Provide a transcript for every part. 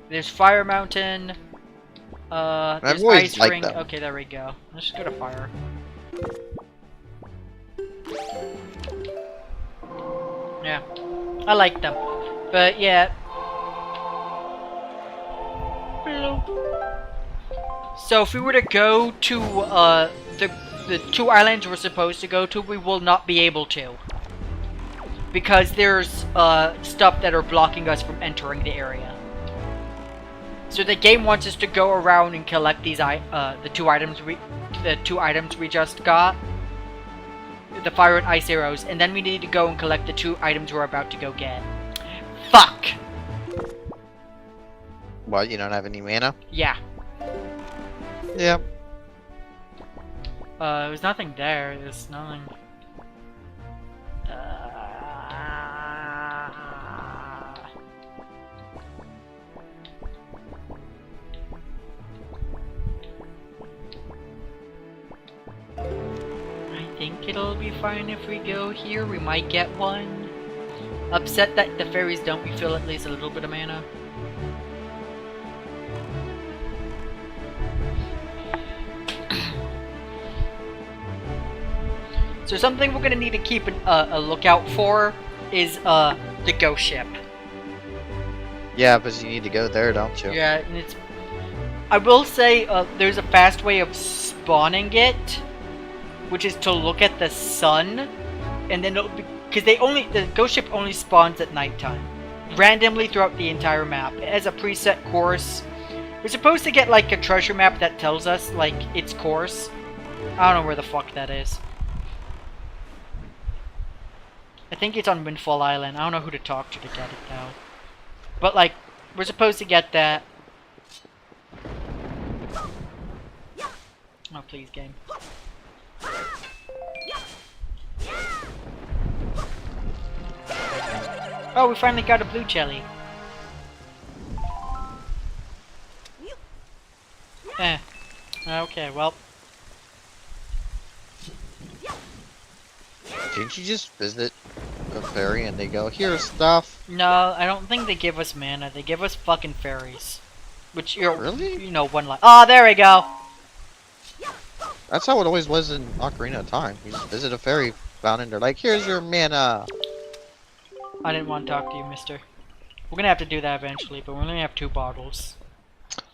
There's Fire Mountain. I've There's always Ice liked Ring. them. Okay, there we go. Let's just go to Fire. Yeah, I like them, but yeah. So if we were to go to the two islands we're supposed to go to, we will not be able to. Because there's stuff that are blocking us from entering the area. So the game wants us to go around and collect these the two items we just got. The fire and ice arrows, and then we need to go and collect the two items we're about to go get. Fuck! What, you don't have any mana? Yeah. Yeah. There's nothing there. There's nothing. I think it'll be fine if we go here. We might get one. Upset that the fairies don't refill at least a little bit of mana. So something we're gonna need to keep a lookout for is the ghost ship. Yeah, because you need to go there, don't you? Yeah, and it's. I will say there's a fast way of spawning it, which is to look at the sun, and then it'll be because the ghost ship only spawns at nighttime, randomly throughout the entire map. It has a preset course. We're supposed to get like a treasure map that tells us like its course. I don't know where the fuck that is. I think it's on Windfall Island. I don't know who to talk to get it though. But like, we're supposed to get that. Oh please, game. Oh, we finally got a blue jelly. Eh. Okay, well. Didn't you just visit a fairy and they go, here's stuff? No, I don't think they give us mana. They give us fucking fairies. Which, Really? you know, one life. Oh, there we go! That's how it always was in Ocarina of Time. You just visit a fairy fountain, they're like, here's your mana. I didn't want to talk to you, mister. We're gonna have to do that eventually, but we're gonna have 2 bottles.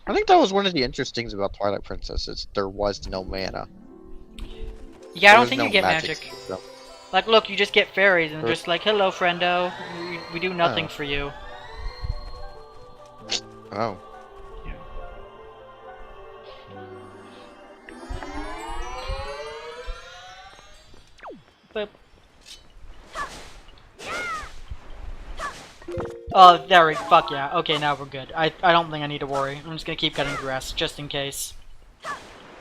I think that was one of the interesting things about Twilight Princess, is there was no mana. Yeah, I There don't was think no you get magic. system. Like, look, you just get fairies, and they're just like, hello, friendo. We do nothing Oh. for you. Oh. Yeah. But... Oh, there we fuck yeah. Okay, now we're good. I don't think I need to worry. I'm just gonna keep cutting grass, just in case.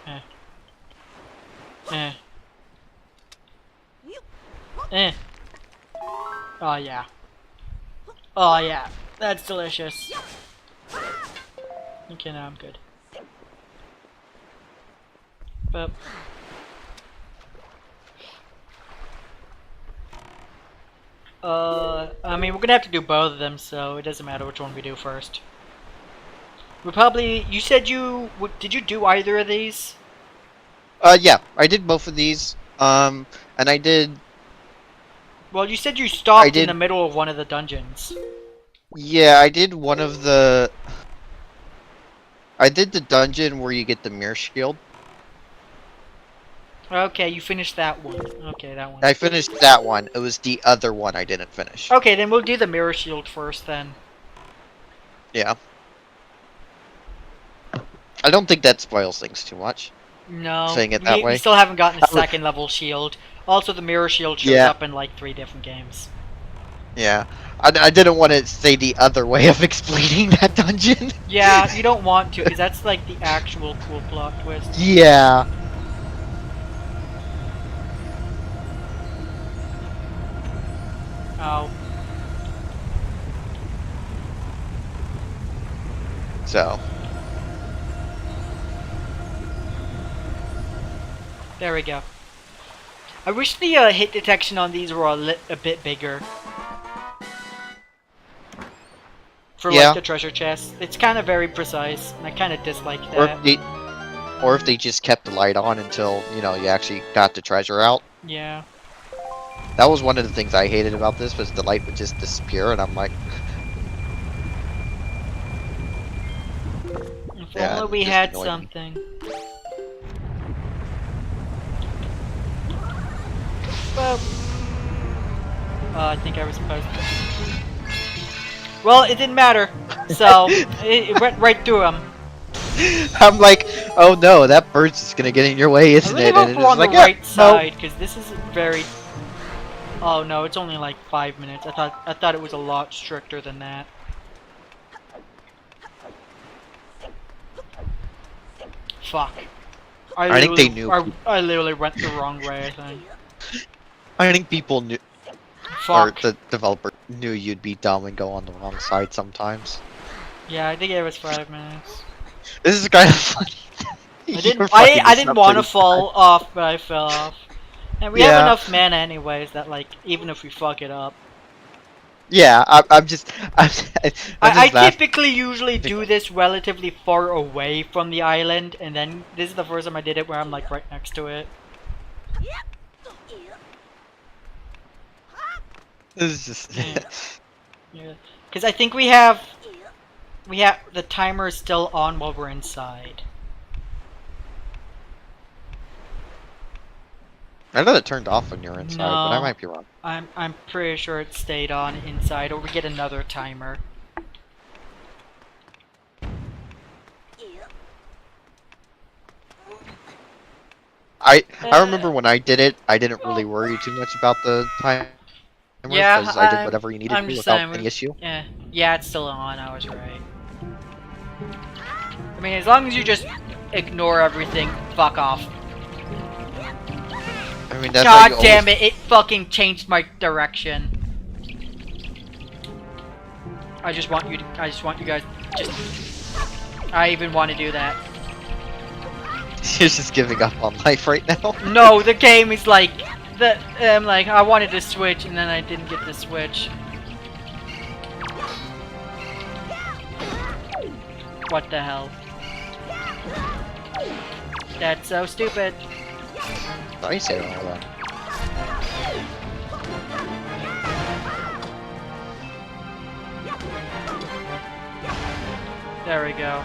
Eh. Eh. Eh. Oh yeah. Oh yeah. That's delicious. Okay, now I'm good. But... I mean, we're gonna have to do both of them, so it doesn't matter which one we do first. We probably... You said did you do either of these? Yeah, I did both of these. And I did... Well, you said you stopped did- in the middle of one of the dungeons. Yeah, I did one of the... I did the dungeon where you get the mirror shield. Okay, you finished that one. Okay, that one. I finished that one. It was the other one I didn't finish. Okay, then we'll do the mirror shield first, then. Yeah. I don't think that spoils things too much. No, Saying it that way. we still haven't gotten the second level shield. Also, the mirror shield shows Yeah. up in like 3 different games. Yeah. I didn't want to say the other way of explaining that dungeon. Yeah, you don't want to, because that's like the actual cool plot twist. Yeah. Oh. So. There we go. I wish the hit detection on these were a bit bigger. for Yeah. like the treasure chest. It's kind of very precise, and I kind of dislike Or that. if they just kept the light on until, you know, you actually got the treasure out. Yeah. That was one of the things I hated about this, was the light would just disappear, and I'm like, If yeah, only we it just had annoyed me. something. Well, I think I was supposed to. Well, it didn't matter. So it went right through him. I'm like, oh no, that bird's just gonna get in your way, I isn't really it? hope And we're it's on like, the yeah, right no. side, because this is very. Oh no, it's only like 5 minutes. I thought it was a lot stricter than that. Fuck. I think they knew. I literally went the wrong way, I think. I think people knew, or Fuck. the developer knew you'd be dumb and go on the wrong side sometimes. Yeah, I think it was 5 minutes. This is kind of funny. I didn't want to fall off, but I fell off. And we have Yeah. enough mana anyways that like even if we fuck it up. Yeah, I'm just I laughing. typically usually do this relatively far away from the island, and then this is the first time I did it where I'm like right next to it. This is just. Yeah, because I think we have the timer is still on while we're inside. I thought it turned off when you're inside, but I No. might be wrong. I'm pretty sure it stayed on inside, or we get another timer. I remember when I did it, I didn't really worry too much about the time. Yeah, because I did whatever you needed I'm to just without saying, any issue. Yeah, it's still on. I was right. I mean, as long as you just ignore everything, fuck off. I mean, that's how God you damn always- it! It fucking changed my direction. I just want you guys just. I even want to do that. You're just giving up on life right now. No, the game is like like I wanted to switch and then I didn't get to switch. What the hell? That's so stupid. How do you say all that? There we go.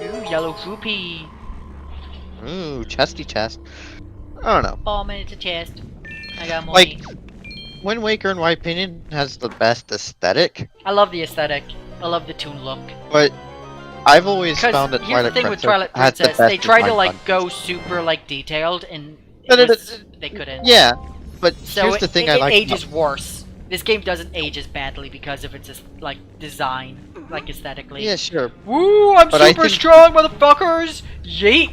Ooh, yellow rupee. Ooh, chesty chest. I don't know. Oh man, it's a chest. I got money. Like, Wind Waker, in my opinion, has the best aesthetic, I love the aesthetic. I love the toon look. but I've always found that Because here's the Twilight thing with Princess Twilight has the Princess, best they try to design like dungeons. go super like detailed and No, no, no, they couldn't. Yeah, but So here's the thing I it like. ages worse. This game doesn't age as badly because of its like design, like aesthetically. Yeah, sure. Woo! I'm But I super think- strong, motherfuckers! Yeet!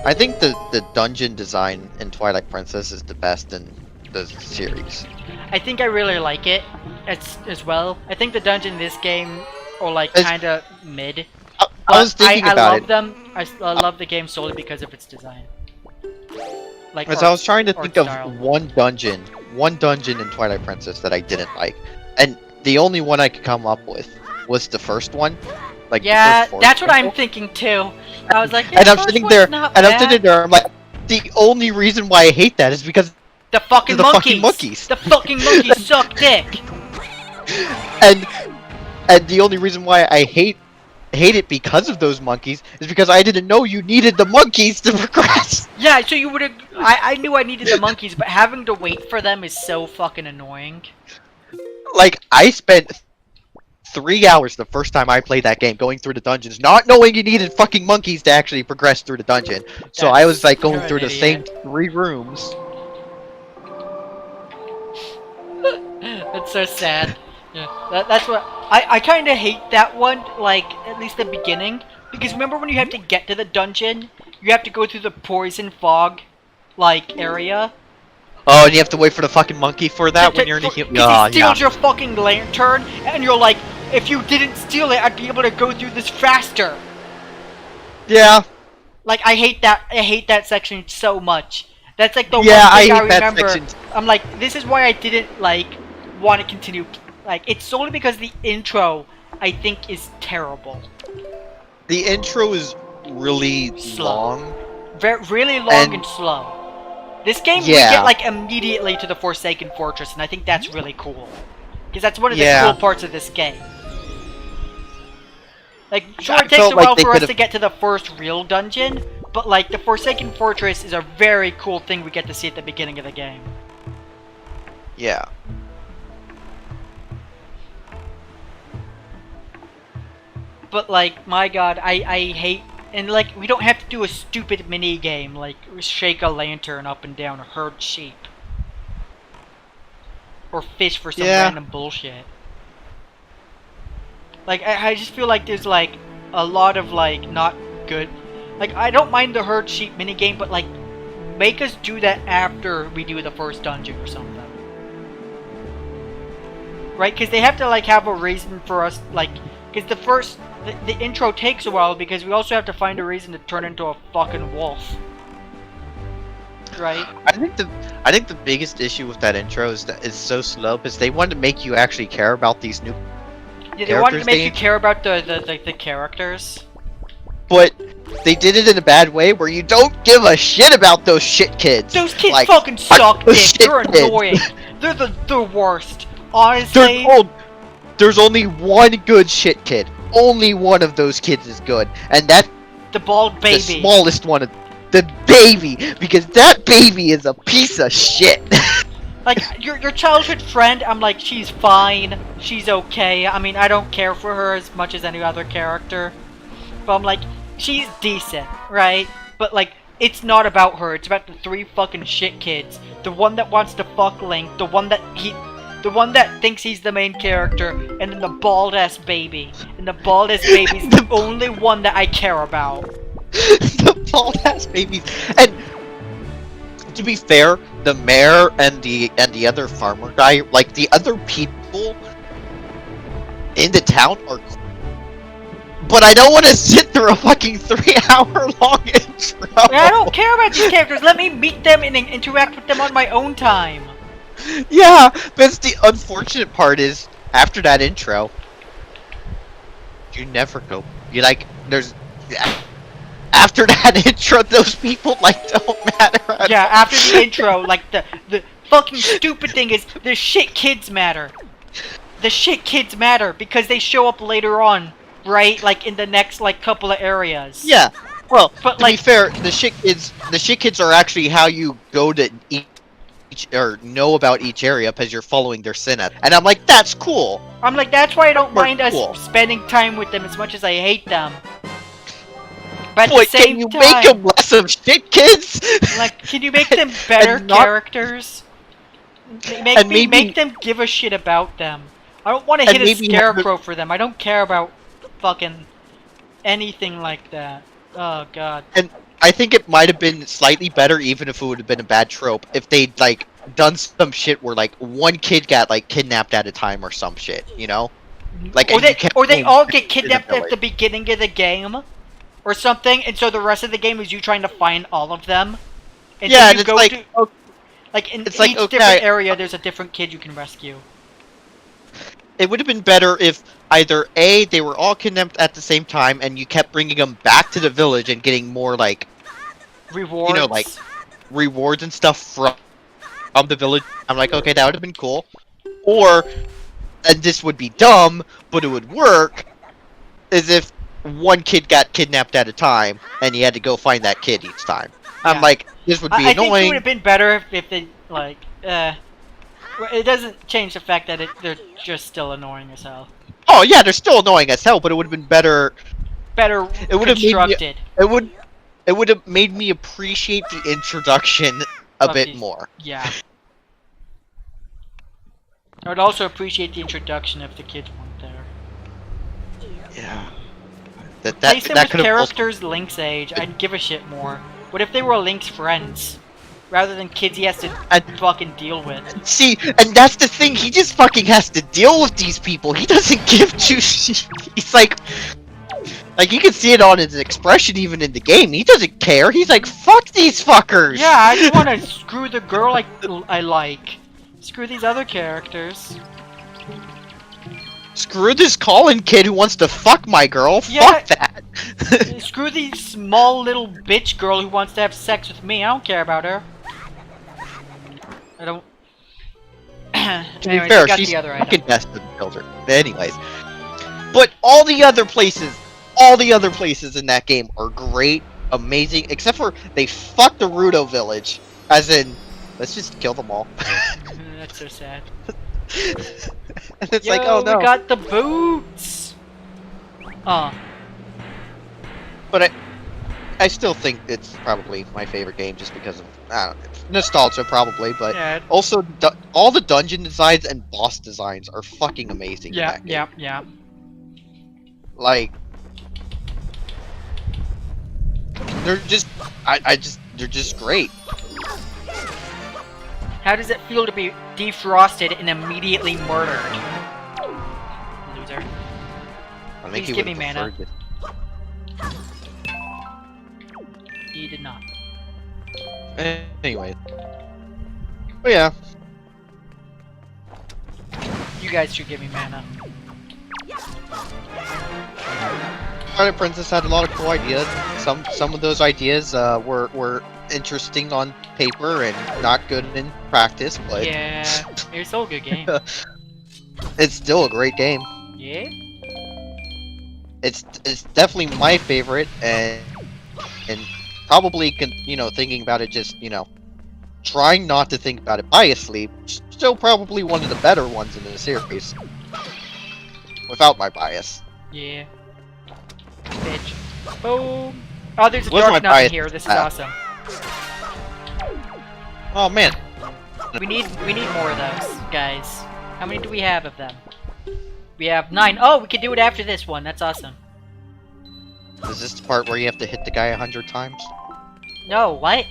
I think the dungeon design in Twilight Princess is the best in the series. I think I really like it as well. I think the dungeon in this game are like It's- kind of mid. I was thinking I about love it. them. I love the game solely because of its design. Like As I was trying to art think of style. one dungeon in Twilight Princess that I didn't like, and the only one I could come up with was the first one. Like the Yeah, first that's what I'm level. thinking too. I was like, yeah, And I'm first sitting one's there, not and I'm bad. sitting there. I'm like, the only reason why I hate that is because, The fucking the monkeys. fucking monkeys. The fucking monkeys suck dick. and the only reason why I hate it because of those monkeys is because I didn't know you needed the monkeys to progress. Yeah, so you would have. I knew I needed the monkeys, but having to wait for them is so fucking annoying. Like, I spent 3 hours the first time I played that game going through the dungeons, not knowing you needed fucking monkeys to actually progress through the dungeon. So I was like going You're an through the idiot. same 3 rooms. That's so sad. Yeah, that's what I kind of hate that one. Like at least the beginning, because remember when you have to get to the dungeon, you have to go through the poison fog, like area. Oh, and you have to wait for the fucking monkey for that when you're in the Because Oh, he steals your fucking lantern, and you're like, if you didn't steal it, I'd be able to go through this faster. Yeah. Like I hate that section so much. That's like the Yeah, one thing I I hate that remember. section. I'm like, this is why I didn't like want to continue Like, it's solely because the intro, I think, is terrible. The intro is really Slow. long. Really long and slow. This game, we Yeah. get, like, immediately to the Forsaken Fortress, and I think that's really cool. Because that's one of the Yeah. cool parts of this game. Like, sure, I it takes felt a while like they for us could've- to get to the first real dungeon, but, like, the Forsaken Fortress is a very cool thing we get to see at the beginning of the game. Yeah. But, like, my god, I hate... And, like, we don't have to do a stupid mini-game, like, shake a lantern up and down or herd sheep. Or fish for some Yeah. random bullshit. Like, I just feel like there's, like, a lot of, like, not good... Like, I don't mind the herd sheep minigame, but, like, make us do that after we do the first dungeon or something. Right? Because they have to, like, have a reason for us, like... Because the first... The intro takes a while because we also have to find a reason to turn into a fucking wolf. Right? I think the biggest issue with that intro is that it's so slow because they wanted to make you actually care about these new Yeah, they wanted to characters make they you care about the characters. but they did it in a bad way where you don't give a shit about those shit kids. Those kids Like, fucking suck, those dick. shit They're kids. annoying. They're the worst. Honestly. There's only one good shit kid. Only one of those kids is good, and that's The bald baby. the smallest one of the baby, because that baby is a piece of shit. Like, your childhood friend, I'm like, she's fine. She's okay. I mean, I don't care for her as much as any other character. But I'm like, she's decent, right? But, like, it's not about her. It's about the three fucking shit kids. The one that wants to fuck Link. The one that thinks he's the main character. And then the bald-ass baby. And the bald-ass baby's the only one that I care about. The bald ass babies. And to be fair, the mayor and the other farmer guy, like the other people in the town are cool. But I don't want to sit through a fucking 3-hour long intro. I don't care about these characters. Let me meet them and interact with them on my own time. Yeah, but the unfortunate part is after that intro, you never go. You like there's after that intro, those people like don't matter. Yeah, after the intro, like the fucking stupid thing is the shit kids matter. The shit kids matter because they show up later on, right? Like in the next like couple of areas. Yeah. Well, But, to like- be fair, the shit kids are actually how you go to each or know about each area because you're following their synapse. And I'm like, that's cool. I'm like, that's why I don't They're mind cool. us spending time with them as much as I hate them. But at Boy, the same can you time, make them less of shit kids? like, can you make them better And not- characters? Make them give a shit about them. I don't want to And hit a maybe have the- scarecrow for them. I don't care about fucking anything like that. Oh god. I think it might have been slightly better, even if it would have been a bad trope, if they'd like done some shit where like one kid got like kidnapped at a time or some shit, you know? Like, Or and you kept they going all back get to kidnapped at the village. beginning of the game, or something, and so the rest of the game is you trying to find all of them. And Yeah, so and you it's go like, to, like in it's like, each okay. different area, there's a different kid you can rescue. it would have been better if either A, they were all kidnapped at the same time, and you kept bringing them back to the village and getting more like Rewards. like, rewards and stuff from the village. I'm like, okay, that would have been cool. Or, and this would be dumb, but it would work, is if one kid got kidnapped at a time, and you had to go find that kid each time. Yeah. I'm like, this would be I think it would annoying. have been better if they like. It doesn't change the fact that they're just still annoying as hell. Oh yeah, they're still annoying as hell, but it would have been better. Better It would have made me- constructed. It would have made me appreciate the introduction a Of bit these- more. Yeah. I would also appreciate the introduction if the kids weren't there. Yeah. That Place them that with could have also, characters Link's age. I'd give a shit more. What if they were Link's friends? Rather than kids he has to fucking deal with. see, and that's the thing. He just fucking has to deal with these people. He doesn't give two shits. He's like you can see it on his expression even in the game. He doesn't care. He's like, fuck these fuckers. Yeah, I just want to screw the girl I like. Screw these other characters. Screw this Colin kid who wants to fuck my girl. Yeah. Fuck that. Screw the small little bitch girl who wants to have sex with me. I don't care about her. I don't. To be Anyways, fair, I got she's the other fucking item. best in children. Anyways. But all the other places in that game are great, amazing, except for they fucked the Rudo village. As in, let's just kill them all. That's so sad. And it's Yo, like, oh no. we got the boots! Oh. But I still think it's probably my favorite game just because of, I don't know, nostalgia probably, but Yeah. also all the dungeon designs and boss designs are fucking amazing in Yeah, that game. yeah. Like, they're just, they're just great. How does it feel to be defrosted and immediately murdered? Loser. I think Please he give would me have mana. preferred it. He did not. Anyway. But yeah. You guys should give me mana. Twilight Princess had a lot of cool ideas. Some of those ideas were interesting on paper and not good in practice, but Yeah, it's still a good game. it's still a great game. Yeah? It's definitely my favorite, and probably thinking about it, just trying not to think about it biasly, still probably one of the better ones in the series. Without my bias. Yeah. Bitch. Boom! Oh, there's a What's my dark knight bias? here. This is awesome. Oh man. We need more of those, guys. How many do we have of them? We have 9. Oh, we can do it after this one. That's awesome. Is this the part where you have to hit the guy 100 times? No, what?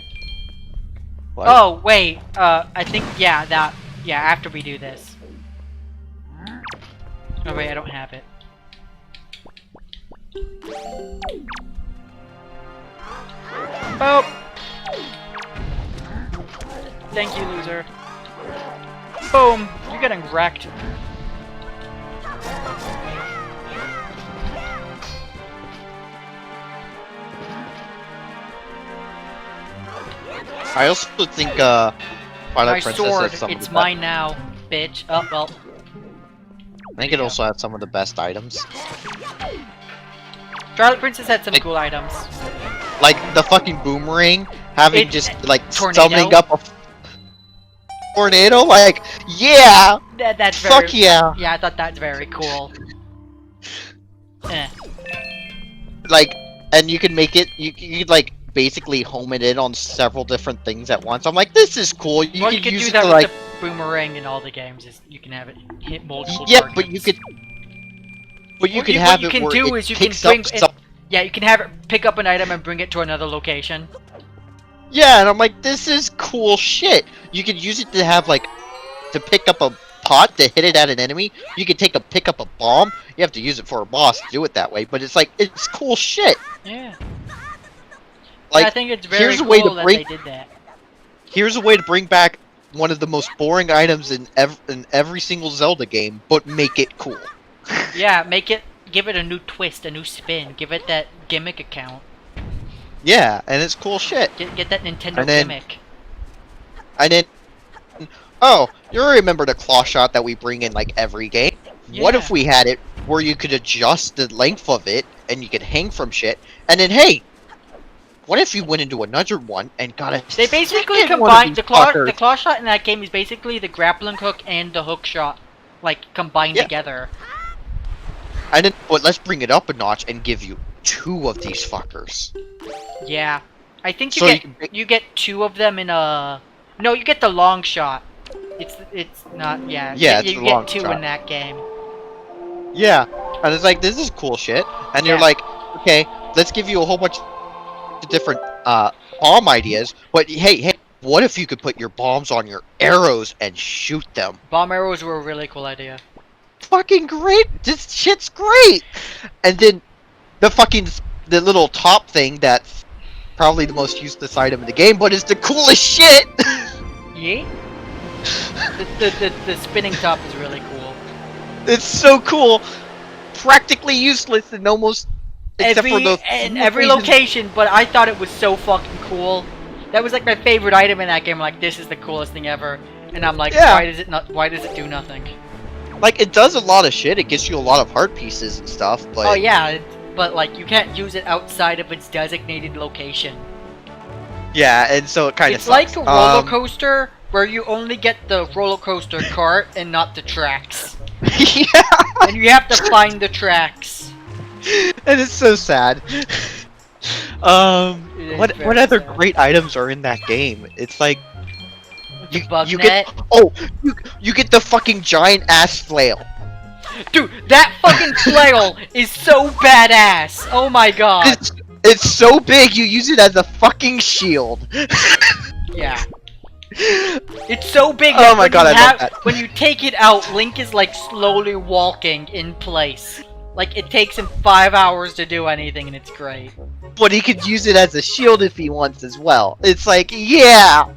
What? Oh, wait. I think, yeah, after we do this. Oh, wait, I don't have it. Oh! Thank you, loser. Boom! You're getting wrecked. I also think Twilight My Princess sword, has some it's of the mine now, bitch. Oh, well. I think it also has some of the best items. Twilight Princess had some Like- cool items. Like the fucking boomerang, having It- just like tornado? summoning up a tornado. Like, yeah, That's very... fuck yeah. Yeah, I thought that's very cool. Eh. Like, and you can make it. You could like basically home it in on several different things at once. I'm like, this is cool. You Well, can you can use do it that to with like, the boomerang in all the games. Is you can have it hit multiple yeah, targets. but you could. But you What can you- have what you it can where do it is you can picks bring up it- some. Yeah, you can have it pick up an item and bring it to another location. Yeah, and I'm like, this is cool shit. You could use it to have like, to pick up a pot to hit it at an enemy. You could pick up a bomb. You have to use it for a boss to do it that way, but it's like, it's cool shit. Yeah. Like, I think it's very here's a cool way to that bring- they did that. Here's a way to bring back one of the most boring items in every single Zelda game, but make it cool. Yeah, give it a new twist, a new spin. Give it that gimmick account. Yeah, and it's cool shit. Get that Nintendo And then- gimmick. And then, oh, you remember the claw shot that we bring in like every game? What Yeah. if we had it where you could adjust the length of it and you could hang from shit? And then, hey, what if you went into another one and got a They basically second one of combined these the claw. fuckers? The claw shot in that game is basically the grappling hook and the hook shot, like combined Yeah. together. And then, but let's bring it up a notch and give you 2 of these fuckers. Yeah, I think So you get 2 of them in a. No, you get the long shot. It's not. Yeah. Yeah, you it's the get long 2 shot. in that game. Yeah, and it's like, this is cool shit. And you're Yeah. like, okay, let's give you a whole bunch of different bomb ideas. But hey, what if you could put your bombs on your arrows and shoot them? Bomb arrows were a really cool idea. Fucking great! This shit's great! And then the little top thing that's probably the most useless item in the game, but it's the coolest shit! Yeah. The spinning top is really cool. It's so cool. Practically useless and almost except for those in every location, but I thought it was so fucking cool. That was like my favorite item in that game. Like, this is the coolest thing ever. And I'm like, Yeah. why does it do nothing? Like, it does a lot of shit. It gives you a lot of heart pieces and stuff, but... Oh yeah, but like, you can't use it outside of its designated location. Yeah, and so it kind of It's like a roller coaster where you only get the roller coaster cart and not the tracks. Yeah! And you have to find the tracks. And it's so sad. What other sad. great items are in that game? It's like... The bug you net. get... Oh! You get the fucking giant-ass flail. Dude, that fucking flail is so badass! Oh my god. It's so big, you use it as a fucking shield. Yeah. It's so big Oh that my god, I love that. when you take it out, Link is like slowly walking in place. Like, it takes him 5 hours to do anything, and it's great. But he could use it as a shield if he wants as well. It's like, yeah!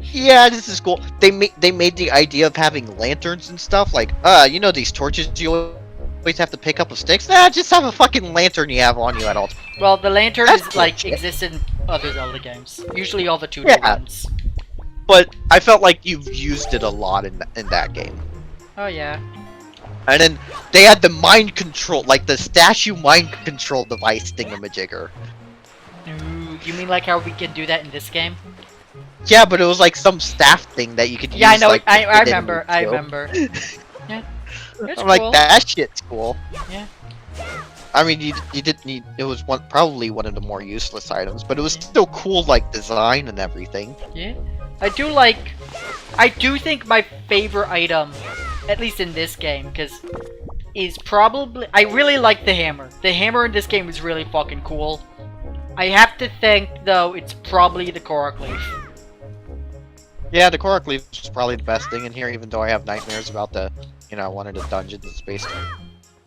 Yeah, this is cool. They made the idea of having lanterns and stuff, like, you know these torches you always have to pick up with sticks? Nah, just have a fucking lantern you have on you at all times. Well, the lantern That's is like bullshit. exists in other Zelda games. Usually all the 2D Yeah. ones. But I felt like you've used it a lot in that game. Oh yeah. And then they had the mind control, like the statue mind control device thingamajigger. Ooh, you mean like how we can do that in this game? Yeah, but it was like some staff thing that you could use. Yeah, I know. Like, I remember. I remember. Yeah. It's I'm like, cool. that shit's cool. Yeah. I mean, you didn't need. It was probably one of the more useless items, but it was still cool, like design and everything. Yeah. I do think my favorite item, at least in this game, is probably, I really like the hammer. The hammer in this game is really fucking cool. I have to think, though, it's probably the Korok Leaf. Yeah, the Korok Leaf is probably the best thing in here, even though I have nightmares about the, one of the dungeons in space.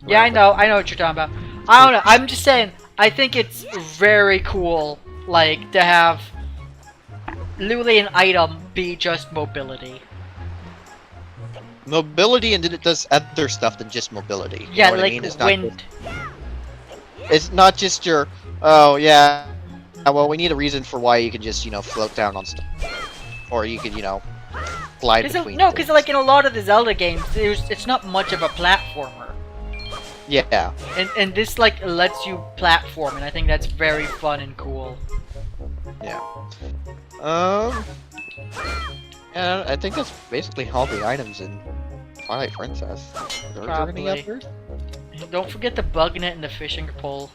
Yeah, I know what you're talking about. I don't know, I'm just saying, I think it's very cool, like, to have literally an item be just mobility. Mobility, and then it does other stuff than just mobility. Yeah, know what I like mean? It's wind. It's not just your, oh yeah, well we need a reason for why you can just, float down on stuff. Or you could, glide between No, because things. like in a lot of the Zelda games, it's not much of a platformer. Yeah. And this like lets you platform, and I think that's very fun and cool. Yeah. Yeah, I think that's basically all the items in Twilight Princess. Are there any Probably. others? Don't forget the bug net and the fishing pole.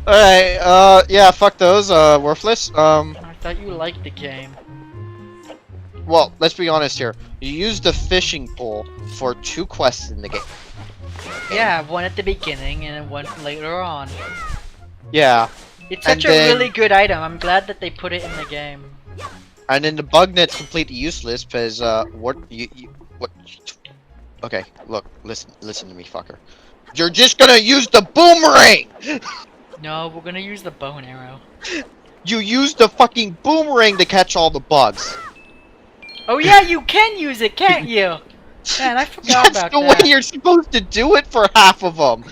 Alright, yeah, fuck those, worthless. I thought you liked the game. Well, let's be honest here. You used the fishing pole for 2 quests in the game. Yeah, one at the beginning and then one later on. Yeah. It's such a really good item. I'm glad that they put it in the game. And then the bug net's completely useless, because, what. Okay, look, listen to me, fucker. You're just gonna use the boomerang! No, we're gonna use the bow and arrow. You used the fucking boomerang to catch all the bugs. Oh yeah, you can use it, can't you? Man, I forgot That's about the that. way you're supposed to do it for half of them.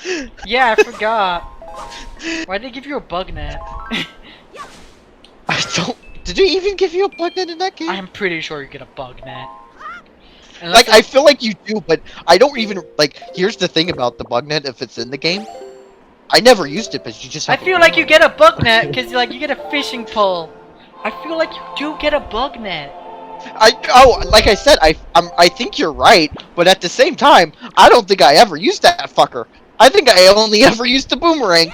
Yeah, I forgot. Why'd they give you a bug net? I don't. Did they even give you a bug net in that game? I'm pretty sure you get a bug net. Like, I feel like you do, but I don't even, like, here's the thing about the bug net if it's in the game. I never used it, but you just I have feel like you get a bug net, because like, you get a fishing pole. I feel like you do get a bug net. Like I said, I think you're right, but at the same time, I don't think I ever used that fucker. I think I only ever used the boomerang.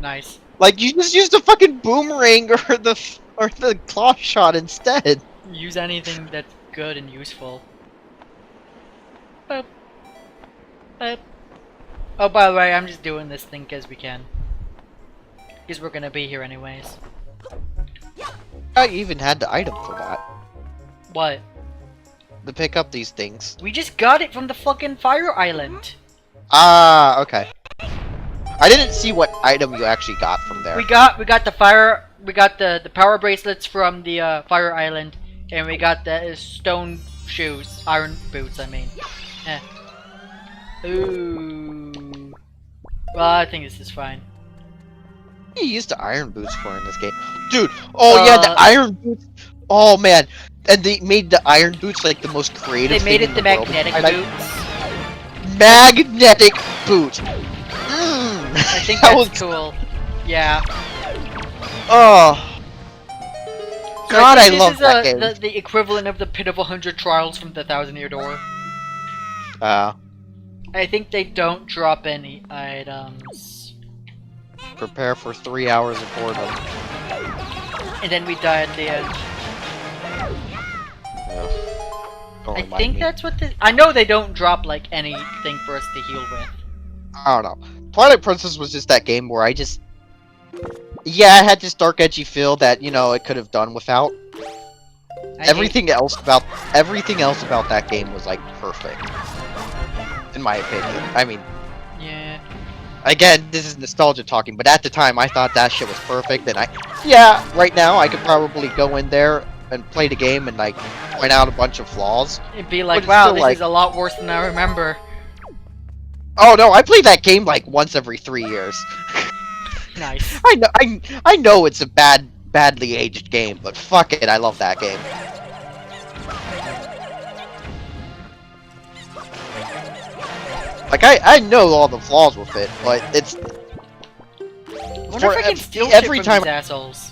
Nice. Like, you just used the fucking boomerang or the claw shot instead. Use anything that's good and useful. Boop. Boop. Oh, by the way, I'm just doing this thing because we can. Because we're gonna be here anyways. I even had the item for that. What? To pick up these things. We just got it from the fucking fire island. Ah, okay. I didn't see what item you actually got from there. We got the fire. We got the power bracelets from the fire island, and we got the stone shoes. Iron boots, I mean. Eh. Ooh. Well, I think this is fine. What do you use the iron boots for in this game? Dude, oh yeah, the iron boots. Oh man. And they made the iron boots like the most creative They made thing it the in world. magnetic boots. Magnetic boot. I think that that's was cool. Yeah. Oh. So God, I this love is that game. the equivalent of the Pit of 100 Trials from the Thousand Year Door. I think they don't drop any items. Prepare for 3 hours of boredom. And then we die at the end. I think that's what the... I know they don't drop, like, anything for us to heal with. I don't know. Twilight Princess was just that game where I just... Yeah, it had this dark, edgy feel that, you know, it could have done without. Everything else about that game was, like, perfect. In my opinion. I mean... Yeah. Again, this is nostalgia talking, but at the time I thought that shit was perfect, and yeah, right now I could probably go in there and play the game and, like, point out a bunch of flaws. It'd be like, wow, this is a lot worse than I remember. Oh no, I play that game, like, once every 3 years. Nice. I know it's a badly aged game, but fuck it, I love that game. Like, I know all the flaws with it, but it's... I wonder if I can steal every shit from time these assholes.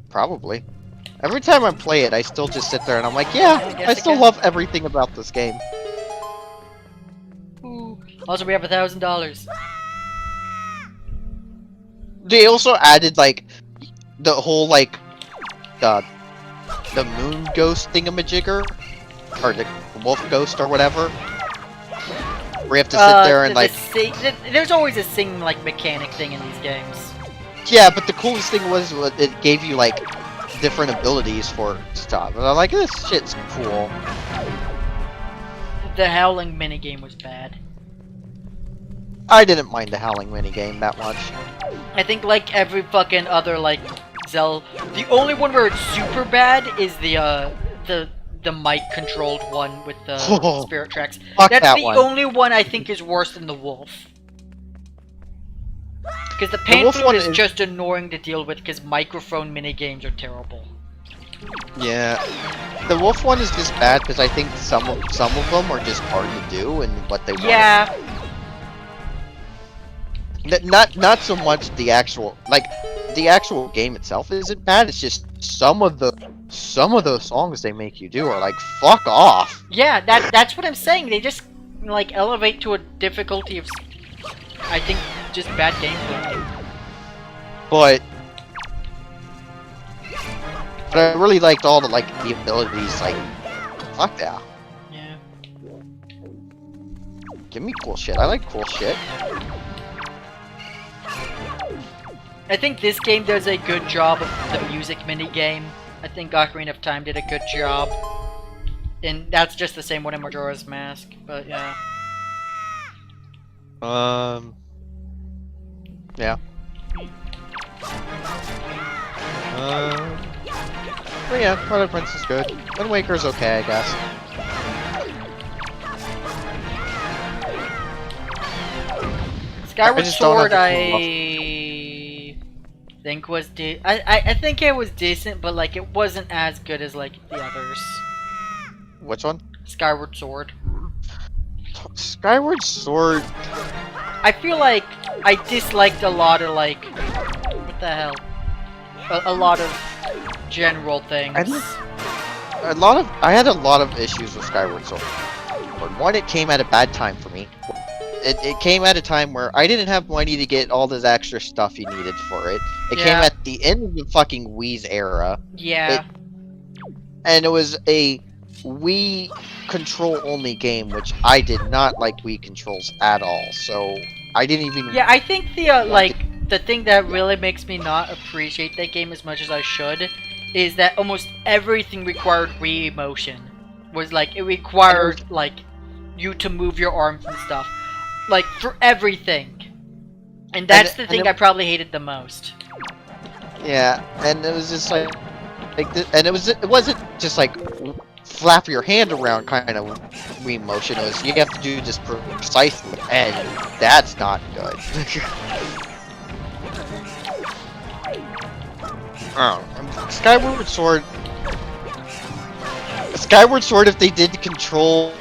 Probably. Every time I play it, I still just sit there and I'm like, yeah, I still love everything about this game. Ooh. Also, we have $1,000. They also added, like, the whole, like, the moon ghost thingamajigger, or the wolf ghost or whatever. Where you have to sit there and, like... There's always a sing, like, mechanic thing in these games. Yeah, but the coolest thing was it gave you, like, different abilities for stuff. And I'm like, this shit's cool. The howling minigame was bad. I didn't mind the howling minigame that much. I think, like, every fucking other, like, Zelda... The only one where it's super bad is the mic-controlled one with the spirit tracks. That's the only one I think is worse than the wolf. Because the pain flute is just annoying to deal with because microphone minigames are terrible. Yeah. The wolf one is just bad because I think some of them are just hard to do and what they want. Yeah. Not so much the actual game itself isn't bad. It's just some of those songs they make you do are like fuck off. Yeah, that's what I'm saying. They just like elevate to a difficulty of, I think, just bad gameplay. But I really liked all the the abilities. Like fuck yeah. Yeah. Give me cool shit. I like cool shit. I think this game does a good job of the music minigame. I think Ocarina of Time did a good job. And that's just the same one in Majora's Mask, but yeah. Yeah. But yeah, Twilight Princess is good. Wind Waker's okay, I guess. Skyward Sword, I think was I think it was decent, but like it wasn't as good as like the others. Which one? Skyward Sword. Skyward Sword. I feel like I disliked a lot of like what the hell? A lot of general things. I had a lot of issues with Skyward Sword. But one, it came at a bad time for me. It came at a time where I didn't have money to get all this extra stuff you needed for it. It came at the end of the fucking Wii's era. Yeah. And it was a Wii control-only game, which I did not like Wii controls at all. So I didn't even... Yeah, I think the the thing that really makes me not appreciate that game as much as I should is that almost everything required Wii motion. Was like, it required like you to move your arms and stuff. Like, for everything. And that's the thing I probably hated the most. Yeah, and it was just like and it wasn't just like flap your hand around kind of Wii motion. It was you have to do this precisely, and that's not good. Skyward Sword. Skyward Sword, if they did the controls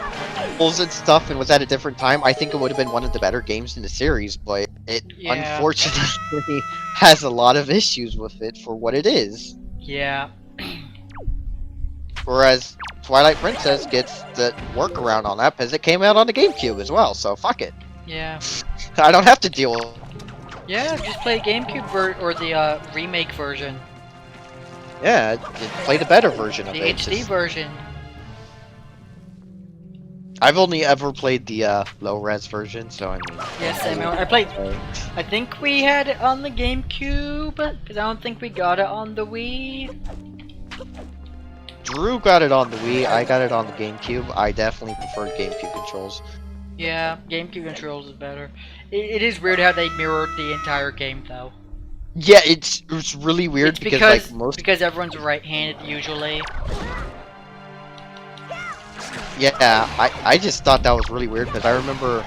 and stuff and was at a different time, I think it would have been one of the better games in the series, but it unfortunately has a lot of issues with it for what it is. Yeah. Whereas Twilight Princess gets the workaround on that because it came out on the GameCube as well, so fuck it. Yeah. I don't have to deal with it. Yeah, just play GameCube or the remake version. Yeah, play the better version of The it. HD version. I've only ever played the low-res version, so I mean... Yes, I played... I think we had it on the GameCube, because I don't think we got it on the Wii. Drew got it on the Wii, I got it on the GameCube. I definitely preferred GameCube controls. Yeah, GameCube controls is better. It is weird how they mirrored the entire game, though. Yeah, it's really weird It's because like because everyone's right-handed usually. Yeah, I just thought that was really weird because I remember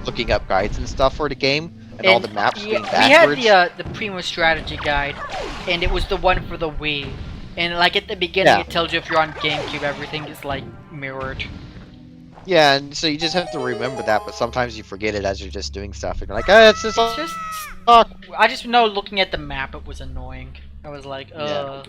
looking up guides and stuff for the game and all the maps being backwards. We had the Primo Strategy guide, and it was the one for the Wii. And like at the beginning, it tells you if you're on GameCube, everything is like mirrored. Yeah, and so you just have to remember that, but sometimes you forget it as you're just doing stuff, and you're like, it's just I just know looking at the map, it was annoying. I was like, Yeah.